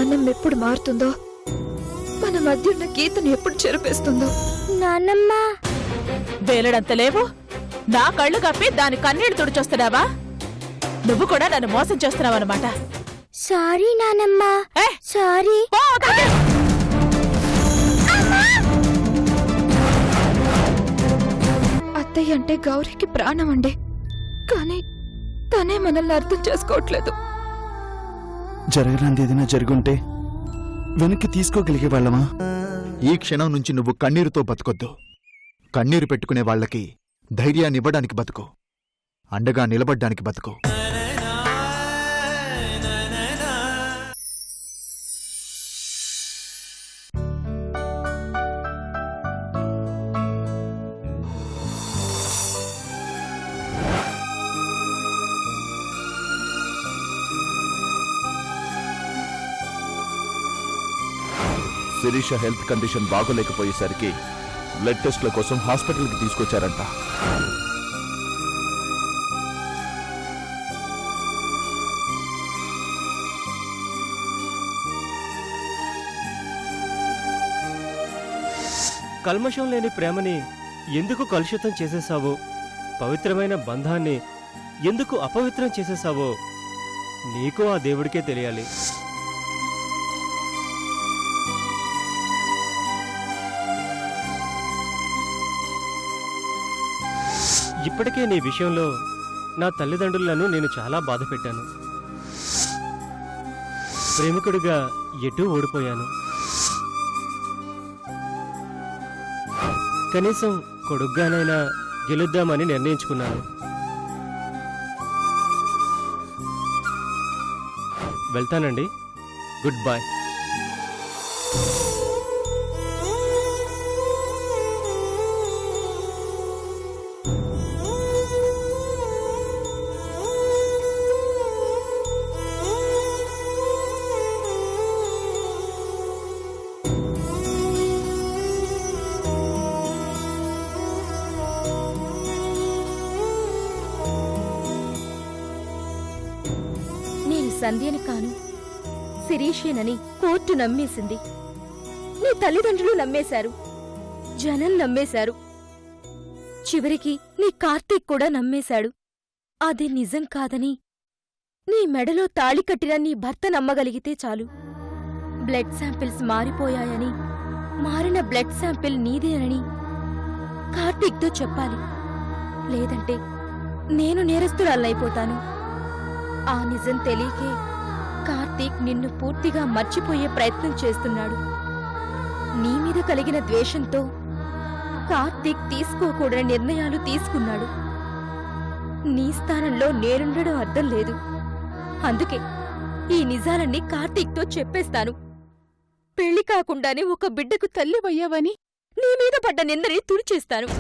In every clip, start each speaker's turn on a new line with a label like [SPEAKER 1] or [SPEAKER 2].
[SPEAKER 1] నాన్నమ్మ ఎప్పుడు మారుతుందో, మన మధ్య ఉన్న గీతను ఎప్పుడు చెరిపేస్తుందో.
[SPEAKER 2] నాన్నమ్మ
[SPEAKER 3] వేలడంత లేవు, నా కళ్ళు కప్పి దాని కన్నీళ్లు తుడిచొస్తున్నావా? నువ్వు కూడా నన్ను మోసం చేస్తున్నావన్నమాట.
[SPEAKER 2] సారీ నాన్నమ్మ, సారీ.
[SPEAKER 1] అత్తయ్య అంటే గౌరీకి ప్రాణం అండి, కానీ తనే మనల్ని అర్థం చేసుకోవట్లేదు.
[SPEAKER 4] జరగరాంది ఏదైనా జరుగుంటే వెనక్కి తీసుకోగలిగే వాళ్ళమా?
[SPEAKER 5] ఈ క్షణం నుంచి నువ్వు కన్నీరుతో బతకొద్దు. కన్నీరు పెట్టుకునే వాళ్లకి ధైర్యాన్నివ్వడానికి బతుకు, అండగా నిలబడ్డానికి బతుకు.
[SPEAKER 6] శిరీష హెల్త్ కండిషన్ బాగోలేకపోయేసరికి బ్లడ్ టెస్ట్ల కోసం హాస్పిటల్కి తీసుకొచ్చారంట.
[SPEAKER 7] కల్మషం లేని ప్రేమని ఎందుకు కలుషితం చేసేసావో, పవిత్రమైన బంధాన్ని ఎందుకు అపవిత్రం చేసేసావో నీకు ఆ దేవుడికే తెలియాలి. ఇప్పటికే నీ విషయంలో నా తల్లిదండ్రులను నేను చాలా బాధ పెట్టాను. ప్రేమికుడిగా ఎటూ ఓడిపోయాను. కనీసం కొడుగ్గానైనా గెలుద్దామని నిర్ణయించుకున్నాను. వెళ్తానండి. Good bye.
[SPEAKER 2] సంధ్యని కాను, శిరీషేనని కోర్టు నమ్మేసింది. నీ తల్లిదండ్రులు నమ్మేశారు, జనం నమ్మేశారు, చివరికి నీ కార్తీక్ కూడా నమ్మేశాడు. అది నిజం కాదని నీ మెడలో తాళి కట్టిన నీ భర్త నమ్మగలిగితే చాలు. బ్లడ్ శాంపిల్స్ మారిపోయాయని, మారిన బ్లడ్ శాంపిల్ నీదేనని కార్తీక్తో చెప్పాలి. లేదంటే నేను నేరస్తురాలైపోతాను. ఆ నిజం తెలియకే కార్తీక్ నిన్ను పూర్తిగా మర్చిపోయే ప్రయత్నం చేస్తున్నాడు. నీ మీద కలిగిన ద్వేషంతో కార్తీక్ తీసుకోకూడని నిర్ణయాలు తీసుకున్నాడు. నీ స్థానంలో నేనుండడం అర్థం లేదు. అందుకే ఈ నిజాలన్నీ కార్తీక్తో చెప్పేస్తాను. పెళ్లి కాకుండానే ఒక బిడ్డకు తల్లివయ్యావని నీ మీద పడ్డ నిందని తుడిచేస్తాను.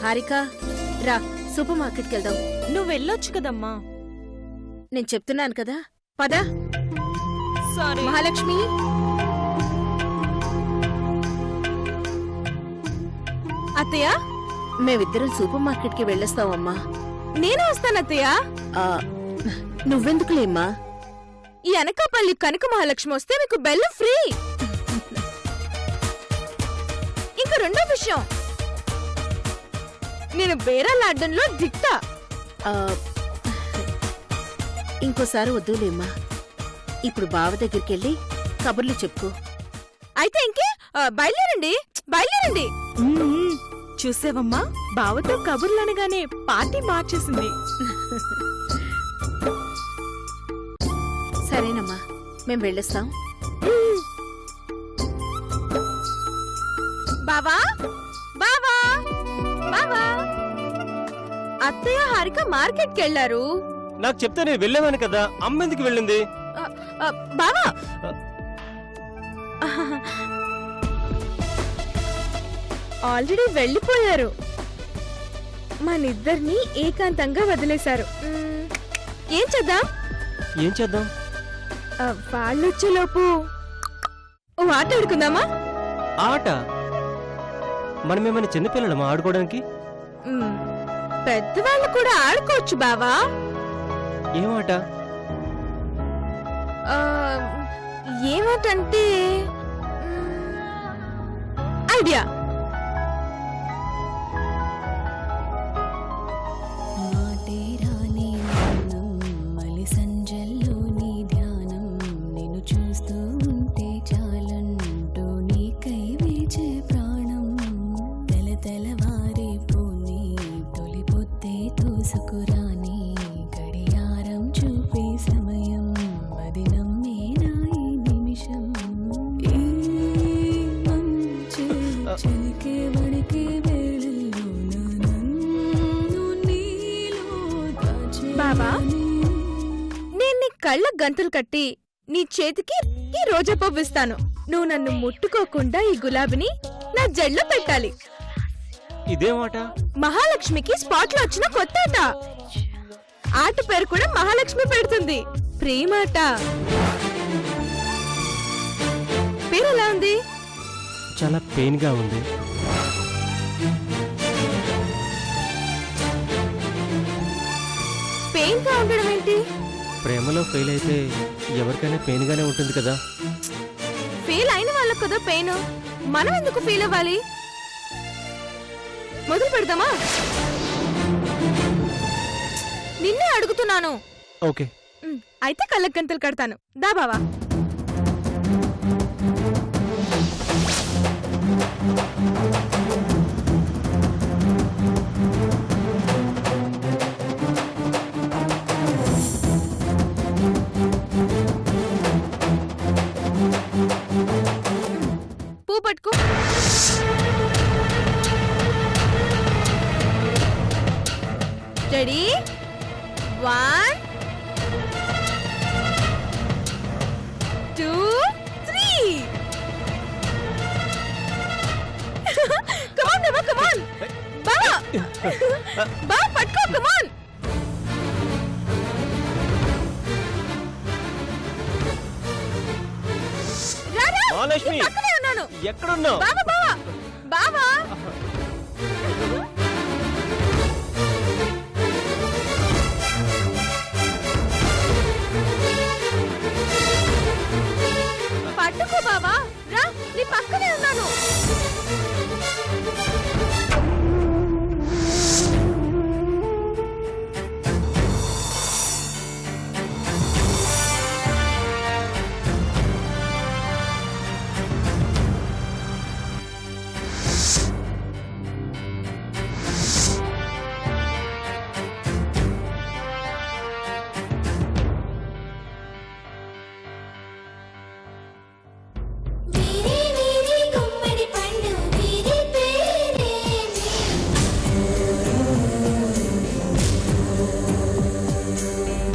[SPEAKER 8] హారిక, రా సూపర్ మార్కెట్కి వెళ్దాం.
[SPEAKER 3] నువ్వెళ్ళొచ్చు కదమ్మా.
[SPEAKER 8] నేను చెప్తున్నాను కదా, పదా. మహాలక్ష్మి,
[SPEAKER 3] అత్తయ్య,
[SPEAKER 8] మేమిద్దరం సూపర్ మార్కెట్కి వెళ్ళొస్తావమ్మా.
[SPEAKER 3] నేను వస్తానత్తయ్య.
[SPEAKER 8] నువ్వెందుకులేమ్మా?
[SPEAKER 3] ఈ అనకాపల్లి కనక మహాలక్ష్మి వస్తే మీకు బెల్లం ఫ్రీ. ఇంకా రెండో విషయం, నేను బేరాలాడ్డంలో దిక్తా.
[SPEAKER 8] ఇంకోసారి వద్దులేమ్మా. ఇప్పుడు బావ దగ్గరికెళ్ళి కబుర్లు చెప్పుకో.
[SPEAKER 3] అయితే ఇంకే బయలుదేరండి, బయలుదేరండి. చూసావమ్మా, బావతో కబుర్లనగానే పార్టీ మార్చేసింది.
[SPEAKER 8] మేం వెళ్ళొస్తాం.
[SPEAKER 2] బావా బావా బావా అత్తయ్య హారిక మార్కెట్కి వెళ్ళారు.
[SPEAKER 7] నాకు చెప్తే నేను వెళ్ళేవాను కదా, అమ్మ ఎందుకు వెళ్ళింది?
[SPEAKER 2] బావా ఆల్రెడీ వెళ్ళిపోయారు. మనిద్దరిని ఏకాంతంగా వదిలేశారు. ఏం చేద్దాం?
[SPEAKER 7] ఏం చేద్దాం?
[SPEAKER 2] వాళ్ళొచ్చేలోపు ఓ ఆట ఆడుకుందామా?
[SPEAKER 7] ఆట? మనమేమైనా చిన్నపిల్లలమా ఆడుకోవడానికి?
[SPEAKER 2] పెద్దవాళ్ళు కూడా ఆడుకోవచ్చు బావా.
[SPEAKER 7] ఏం ఆట?
[SPEAKER 2] ఏమాటంటే ఐడియా. బాబా నేను నీ కళ్ళ గంతులు కట్టి నీ చేతికి ఈ రోజా పువ్వు ఇస్తాను. నువ్వు నన్ను ముట్టుకోకుండా ఈ గులాబీని నా జడ్లో పెట్టాలి.
[SPEAKER 7] ఇదేమాట?
[SPEAKER 2] మహాలక్ష్మికి స్పాట్ లో వచ్చిన కొత్త ఆట. ఆట పేరు కూడా మహాలక్ష్మి పెడుతుంది. ప్రేమాట. పేరు ఎలా ఉంది?
[SPEAKER 7] చాలా పెయిన్ గా ఉంది.
[SPEAKER 2] పెయిన్ గా ఉండడం ఏంటి?
[SPEAKER 7] ప్రేమలో ఫెయిల్ అయితే ఎవరికైనా పెయిన్ గానే ఉంటుంది కదా.
[SPEAKER 2] ఫెయిల్ అయిన వాళ్ళకు కదా పెయిన్. మనం ఎందుకు ఫీల్ అవ్వాలి? మొదలు పెడదామా? నిన్నే అడుగుతున్నాను.
[SPEAKER 7] ఓకే.
[SPEAKER 2] అయితే కళ్ళకు గంతలు కడతాను. దా బావా. పూ పట్టుకో. Ready? 1 2 3. Come on, Deva, come on. Baba. Baba, పట్టుకో, come on. రారా.
[SPEAKER 7] మహాలక్ష్మి,
[SPEAKER 2] పక్కనే ఉన్నాను.
[SPEAKER 7] ఎక్కడున్నావు?
[SPEAKER 2] బావా బావా బావా. పట్టుకో బావా. రా, నీ పక్కనే ఉన్నాను.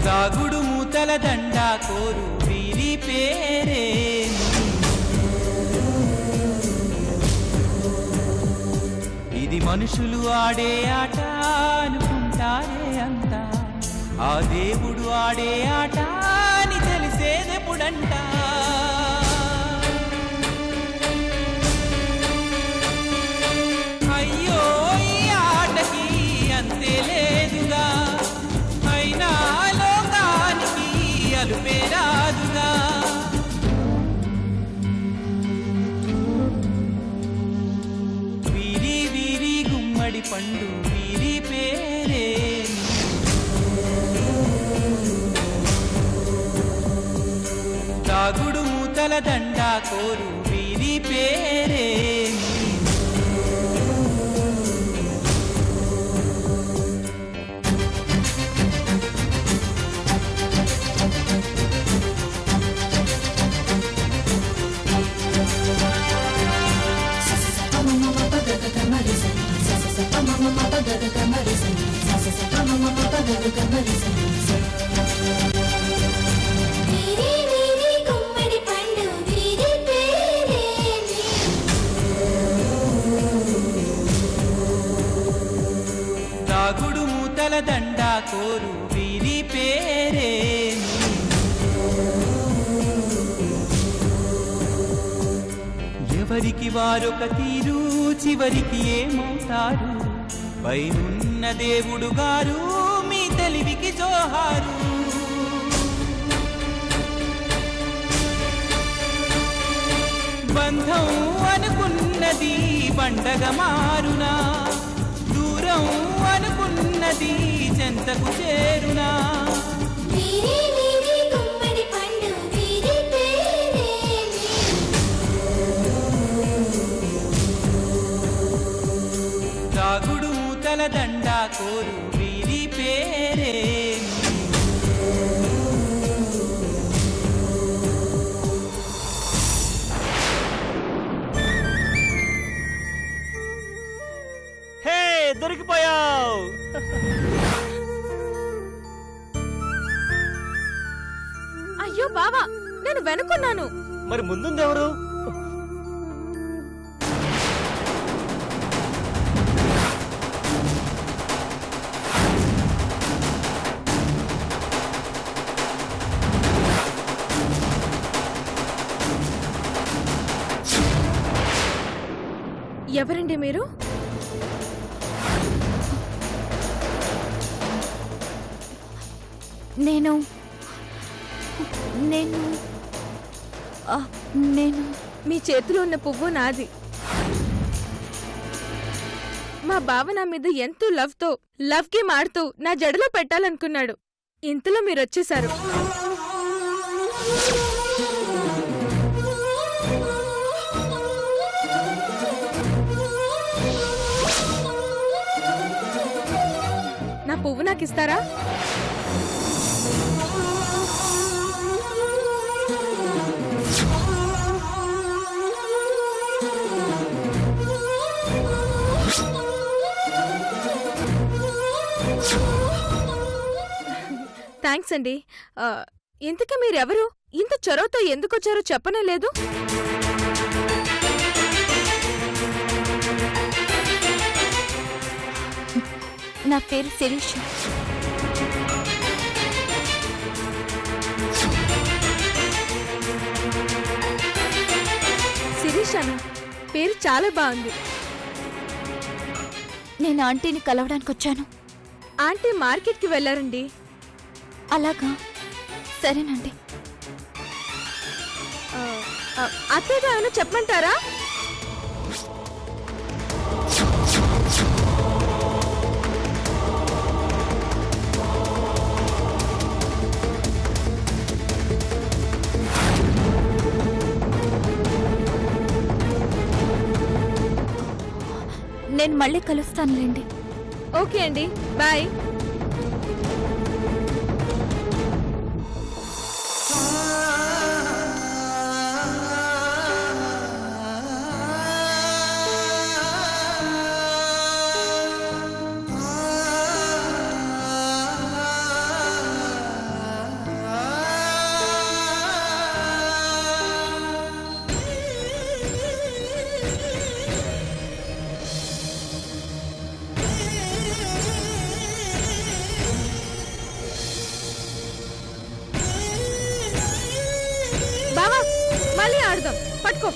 [SPEAKER 9] దాగుడు మూతల దండా కోరు వీరి పేరే. ఇది మనుషులు ఆడే ఆట అనుకుంటారే అంతా, ఆ దేవుడు ఆడే ఆట అని తెలిసేదెప్పుడంట. అయ్యో ఈ ఆటకి అంతే లేదుగా, అయినా లోకానికి అలుపేరాదుగా. వీరి వీరి గుమ్మడి పండు వీరి పేరే. దాగుడు మూతల దండా కోరు వీరి పేరే. దాగుడు మూతల దండ కోరు వీరి పేరేమి ఎవరికి వారొక తీరు చివరికి ఏమవుతారు పైనున్న దేవుడు గారు మీ తెలివికి జోహారు బంధం అనుకున్నది బండగా మారునా దూరం అనుకున్నది చెంతకు చేరునా దాగుడు మూతల దండ కోరు వీరి పేరేమి
[SPEAKER 7] హే దొరికిపోయావు.
[SPEAKER 2] అయ్యో బావా, నేను వెనుకున్నాను.
[SPEAKER 7] మరి ముందుంది ఎవరు?
[SPEAKER 2] ఎవరండి మీరు?
[SPEAKER 1] నేను నేను ఆ, నేను
[SPEAKER 2] మీ చేతిలో ఉన్న పువ్వు నాది. మా బావ నా మీద ఎంతో లవ్ గేమ్ ఆడుతూ నా జడలో పెట్టాలనుకున్నాడు. ఇంతలో మీరొచ్చేశారు. నా పువ్వు నాకిస్తారా? థ్యాంక్స్ అండి. ఇంతకీ మీరెవరు? ఇంత చొరవతో ఎందుకొచ్చారో చెప్పనే లేదు.
[SPEAKER 1] నా పేరు శిరీష.
[SPEAKER 2] శిరీషనా? పేరు చాలా బాగుంది.
[SPEAKER 1] నేను ఆంటీని కలవడానికి వచ్చాను.
[SPEAKER 2] ఆంటీ మార్కెట్కి వెళ్ళారండి.
[SPEAKER 1] అలాగా, సరేనండి.
[SPEAKER 2] అత్తయ్య ఏమైనా చెప్పమంటారా?
[SPEAKER 1] నేను మళ్ళీ కలుస్తానులేండి.
[SPEAKER 2] ఓకే అండి, బాయ్. బావా, మళ్ళీ ఆడదాం. పట్టుకో.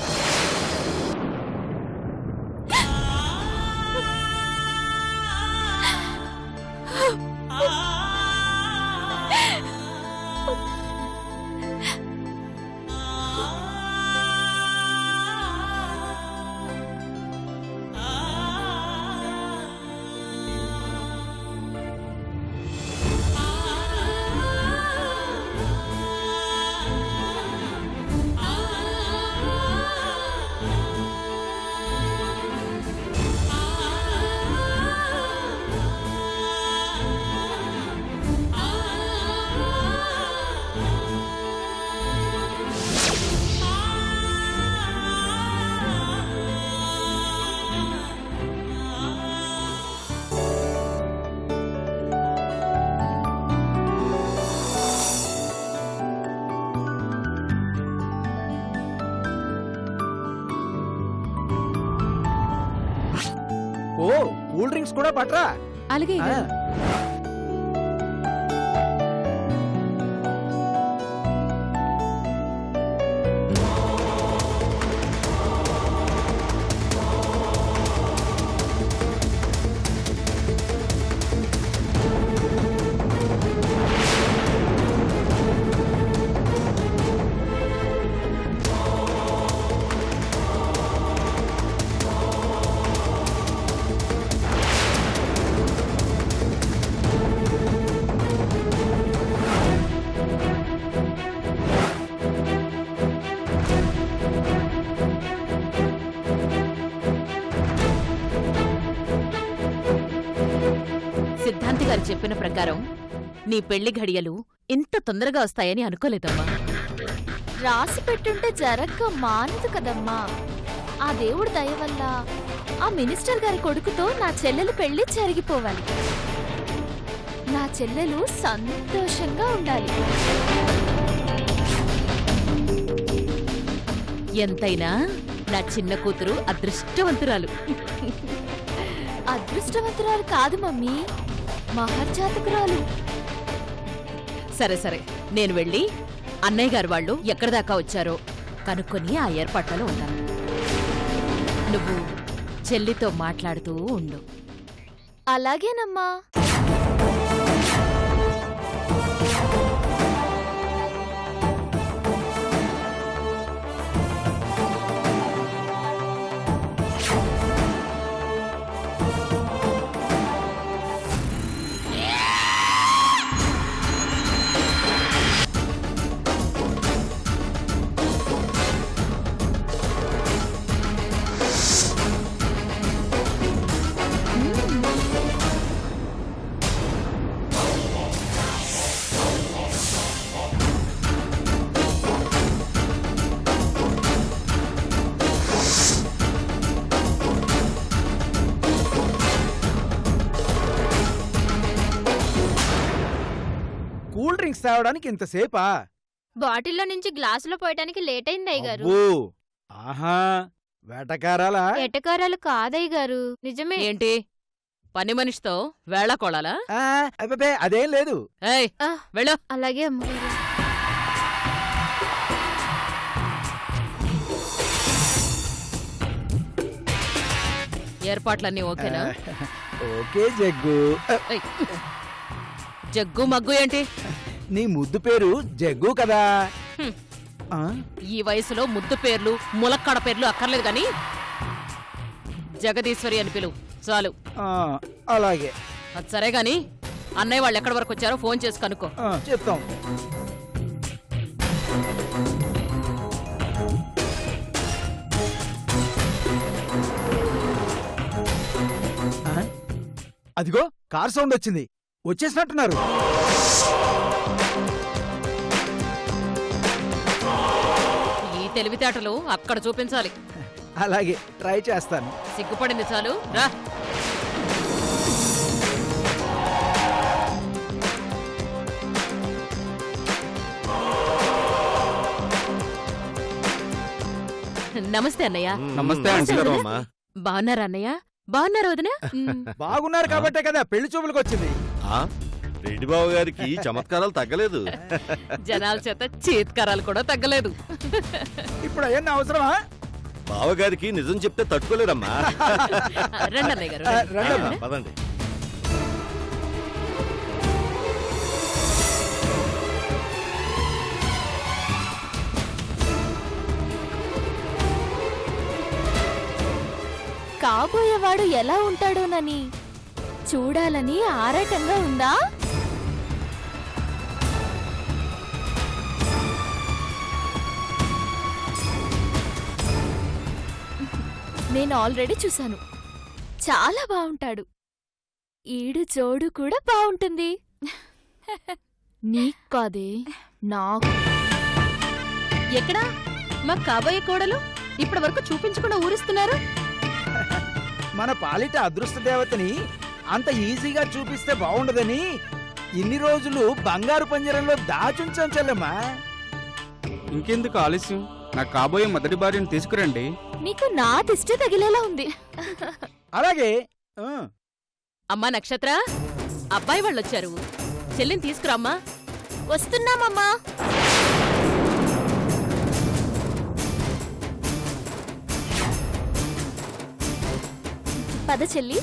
[SPEAKER 10] కూల్ డ్రింక్స్ కూడా పట్రా.
[SPEAKER 3] అలాగే
[SPEAKER 10] ఆ,
[SPEAKER 3] సిద్ధాంతి గారు చెప్పిన ప్రకారం నీ పెళ్లి ఘడియలు ఇంత తొందరగా వస్తాయని అనుకోలేదమ్మా.
[SPEAKER 1] రాసి పెట్టుంటే జరక్క మానదు కదమ్మా. ఆ దేవుడి దయ వల్ల ఆ మినిస్టర్ గారి కొడుకుతో నా చెల్లెలు పెళ్లి జరిగిపోవాలి. నా చెల్లెలు సంతోషంగా ఉండాలి.
[SPEAKER 3] ఎంతైనా నా చిన్న కూతురు అదృష్టవంతురాలు.
[SPEAKER 1] అదృష్టవంతురాలు కాదు మమ్మీ, మహర్జాతకురాలు.
[SPEAKER 3] సరే సరే, నేను వెళ్ళి అన్నయ్య గారు వాళ్ళు ఎక్కడి దాకా వచ్చారో కనుక్కొని ఆ ఏర్పాట్లలో ఉంటాను. నువ్వు చెల్లితో మాట్లాడుతూ ఉండు.
[SPEAKER 1] అలాగేనమ్మా.
[SPEAKER 10] కూల్ డ్రింక్స్ తాగడానికి ఇంతసేపా?
[SPEAKER 1] బాటిల్లో నుంచి గ్లాసులో పోయటానికి లేట్ అయింది అయ్యగారు.
[SPEAKER 10] అబ్బో, ఆహా, వేటకారాలా?
[SPEAKER 1] ఎటకారాలు కాదయ్య గారు, నిజమే.
[SPEAKER 3] ఏంటి పని మనిషితో వేళకోళాలా?
[SPEAKER 10] ఆ, అబ్బబ్బే, అదేం లేదు.
[SPEAKER 3] ఏయ్,
[SPEAKER 1] ఆ,
[SPEAKER 3] వెళ్ళు.
[SPEAKER 1] అలాగే అమ్మగారు.
[SPEAKER 3] ఏర్పాట్లన్నీ ఓకేనా?
[SPEAKER 10] ఓకే జగ్గు.
[SPEAKER 3] ఏయ్, జగ్గు మగ్గు ఏంటి?
[SPEAKER 10] నీ ముద్దు పేరు జగ్గు కదా.
[SPEAKER 3] హ్మ్.
[SPEAKER 10] ఆ,
[SPEAKER 3] ఈ వయసులో ముద్దు పేర్లు ములక్కడ పేర్లు అక్కర్లేదు గాని జగదీశ్వరి అని పిలువు చాలు.
[SPEAKER 10] ఆ, అలాగే.
[SPEAKER 3] అది సరే గాని అన్నయ్య వాళ్ళు ఎక్కడి వరకు వచ్చారో ఫోన్ చేసి కనుక్కో.
[SPEAKER 10] ఆ, చెప్తాం. ఆ, అదిగో కార్ సౌండ్ వచ్చింది, వచ్చేసినట్టున్నారు.
[SPEAKER 3] ఈ తెలివితేటలు అక్కడ చూపించాలి.
[SPEAKER 10] అలాగే, ట్రై చేస్తాను.
[SPEAKER 3] సిగ్గుపడింది చాలు, రా. నమస్తే అన్నయ్య.
[SPEAKER 4] నమస్తే ఆంటీ.
[SPEAKER 3] బాగున్నారా అన్నయ్య? బాగున్నారా వదిన?
[SPEAKER 10] బాగున్నారు కాబట్టే కదా పెళ్లి చూపులకు వచ్చింది.
[SPEAKER 6] రెడ్డి బాబు గారికి చమత్కారాలు తగ్గలేదు.
[SPEAKER 3] జనాల చేత చేత్కారాలు కూడా తగ్గలేదు.
[SPEAKER 10] ఇప్పుడు అవన్నీ అవసరమా?
[SPEAKER 6] బావగారికి నిజం చెప్తే తట్టుకోలేరమ్మా.
[SPEAKER 3] రండి అన్నయ్య గారు.
[SPEAKER 10] ఆ, రండమ్మా.
[SPEAKER 6] పదండి.
[SPEAKER 1] కాబోయేవాడు ఎలా ఉంటాడోనని చూడాలని ఆరాటంగా ఉందా? నేను ఆల్రెడీ చూశాను, చాలా బాగుంటాడు. ఈడు జోడు కూడా బాగుంటుంది. నీకు కాదే, నాకు.
[SPEAKER 3] ఎక్కడా మా కాబోయే కోడలు ఇప్పటి వరకు చూపించకుండా ఊరిస్తున్నారు?
[SPEAKER 10] మన పాలిట అదృష్ట దేవతని అంత ఈజీగా చూపిస్తే బాగుండదని ఇన్ని రోజులు బంగారు పంజరంలో దాచుంచాం చెల్లెమ్మా.
[SPEAKER 4] ఇంకెందుకు ఆలస్యం, నాకు కాబోయే మొదటి భార్యను తీసుకురండి.
[SPEAKER 1] నీకు నా దిష్టి తగిలేలా ఉంది.
[SPEAKER 10] అలాగే. ఆ,
[SPEAKER 3] అమ్మా నక్షత్ర, అబ్బాయి వాళ్ళొచ్చారు. చెల్లిని తీసుకురామ్మా.
[SPEAKER 1] వస్తున్నామమ్మా. పద చెల్లి.